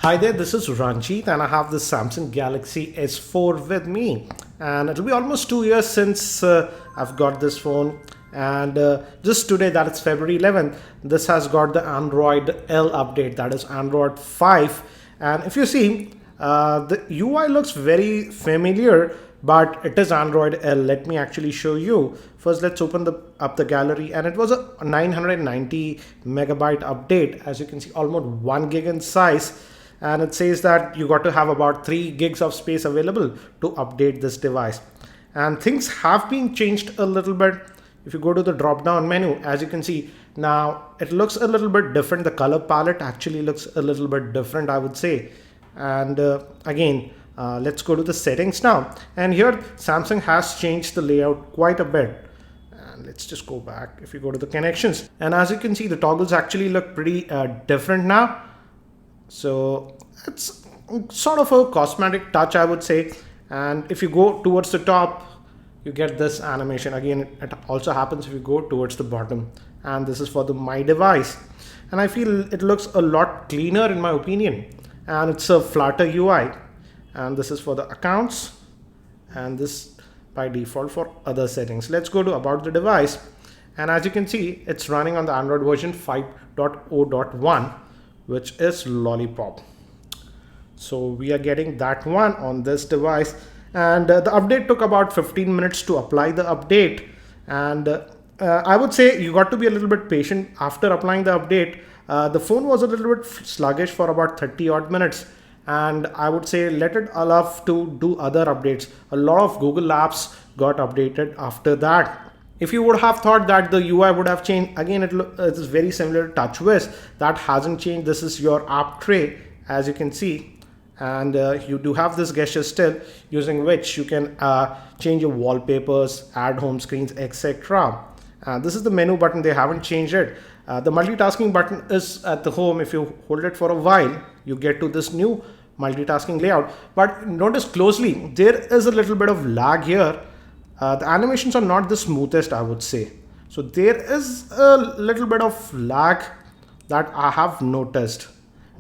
Hi there, this is Ranjit and I have the Samsung Galaxy S4 with me. And it'll be almost 2 years since I've got this phone. And just today, that is February 11th, this has got the Android L update, that is Android 5. And if you see, the UI looks very familiar, but it is Android L. Let me actually show you. First, let's open up the gallery, and it was a 990 megabyte update. As you can see, almost 1 gig in size, and it says that you got to have about 3 gigs of space available to update this device. And things have been changed a little bit. If you go to the drop down menu, as you can see, now it looks a little bit different. The color palette actually looks a little bit different, I would say. And again, let's go to the settings now, and here Samsung has changed the layout quite a bit. And let's just go back. If you go to the connections, and as you can see, the toggles actually look pretty different now. So it's sort of a cosmetic touch, I would say. And if you go towards the top, you get this animation. Again, it also happens if you go towards the bottom. And this is for the My Device. And I feel it looks a lot cleaner in my opinion. And it's a flatter UI. And this is for the accounts. And this by default for other settings. Let's go to about the device. And as you can see, it's running on the Android version 5.0.1. which is Lollipop. So we are getting that one on this device, and the update took about 15 minutes to apply the update. And I would say you got to be a little bit patient after applying the update. The phone was a little bit sluggish for about 30 odd minutes, and I would say let it allow to do other updates. A lot of Google apps got updated after that. If you would have thought that the UI would have changed, again, it is very similar to TouchWiz. That hasn't changed. This is your app tray, as you can see. And you do have this gesture still, using which you can change your wallpapers, add home screens, etc. This is the menu button. They haven't changed it. The multitasking button is at the home. If you hold it for a while, you get to this new multitasking layout. But notice closely, there is a little bit of lag here. The animations are not the smoothest, I would say. So there is a little bit of lag that I have noticed.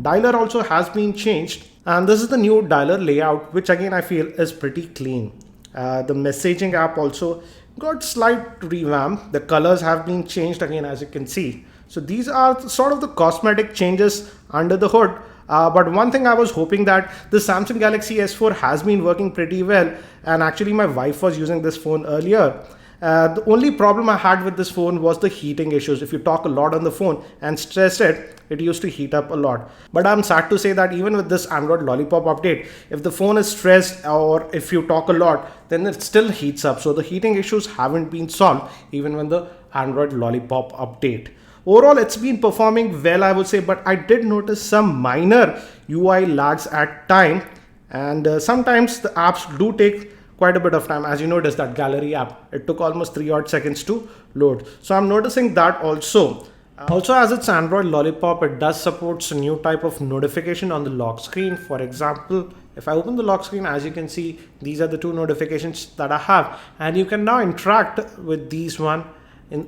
Dialer also has been changed, and this is the new dialer layout, which again I feel is pretty clean. The messaging app also got slight revamp. The colors have been changed again, as you can see. So these are sort of the cosmetic changes under the hood. But one thing I was hoping that the Samsung Galaxy S4 has been working pretty well, and actually my wife was using this phone earlier. The only problem I had with this phone was the heating issues. If you talk a lot on the phone and stress it, it used to heat up a lot. But I'm sad to say that even with this Android Lollipop update, if the phone is stressed or if you talk a lot, then it still heats up. So the heating issues haven't been solved even when the Android Lollipop update. Overall, it's been performing well, I would say, but I did notice some minor UI lags at time, and sometimes the apps do take quite a bit of time. As you notice, that gallery app, it took almost 3 odd seconds to load. So I'm noticing that also. Also, as it's Android Lollipop, it does support a new type of notification on the lock screen. For example, if I open the lock screen, as you can see, these are the 2 notifications that I have, and you can now interact with these one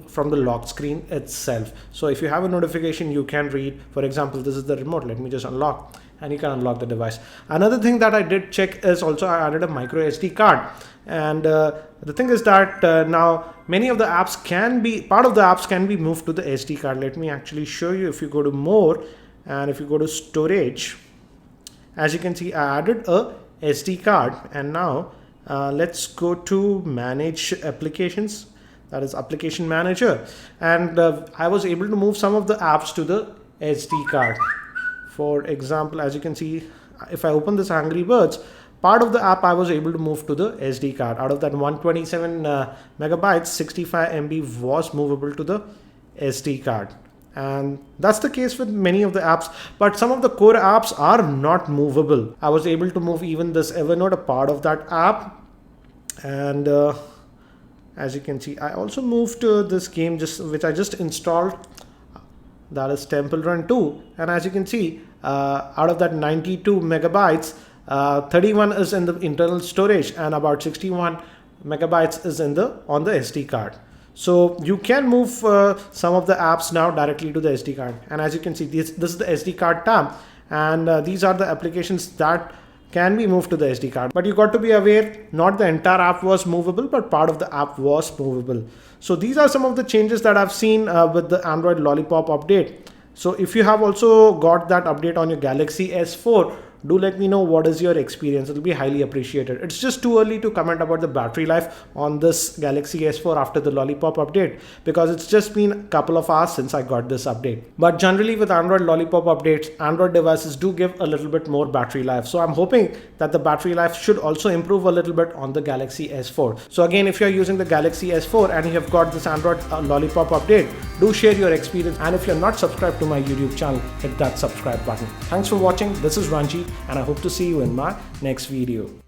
from the lock screen itself. So if you have a notification, you can read. For example, this is the remote. Let me just unlock, and you can unlock the device. Another thing that I did check is also I added a micro SD card. And the thing is that now many of the apps part of the apps can be moved to the SD card. Let me actually show you. If you go to more, and if you go to storage, as you can see, I added a SD card. And now let's go to manage applications. That is application manager. And I was able to move some of the apps to the SD card. For example, as you can see, if I open this Angry Birds, part of the app I was able to move to the SD card. Out of that 127 megabytes, 65 MB was movable to the SD card. And that's the case with many of the apps, but some of the core apps are not movable. I was able to move even this Evernote, a part of that app. And as you can see, I also moved to this game which I just installed, that is Temple Run 2. And as you can see, out of that 92 megabytes, 31 is in the internal storage, and about 61 megabytes is on the SD card. So you can move some of the apps now directly to the SD card. And as you can see, this is the SD card tab. and these are the applications that can be moved to the SD card. But you got to be aware, not the entire app was movable, but part of the app was movable. So these are some of the changes that I've seen with the Android Lollipop update. So if you have also got that update on your Galaxy S4, do let me know what is your experience. It'll be highly appreciated. It's just too early to comment about the battery life on this Galaxy S4 after the Lollipop update, because it's just been a couple of hours since I got this update. But generally with Android Lollipop updates, Android devices do give a little bit more battery life. So I'm hoping that the battery life should also improve a little bit on the Galaxy S4. So again, if you're using the Galaxy S4 and you have got this Android Lollipop update, do share your experience. And if you're not subscribed to my YouTube channel, hit that subscribe button. Thanks for watching. This is Ranji, and I hope to see you in my next video.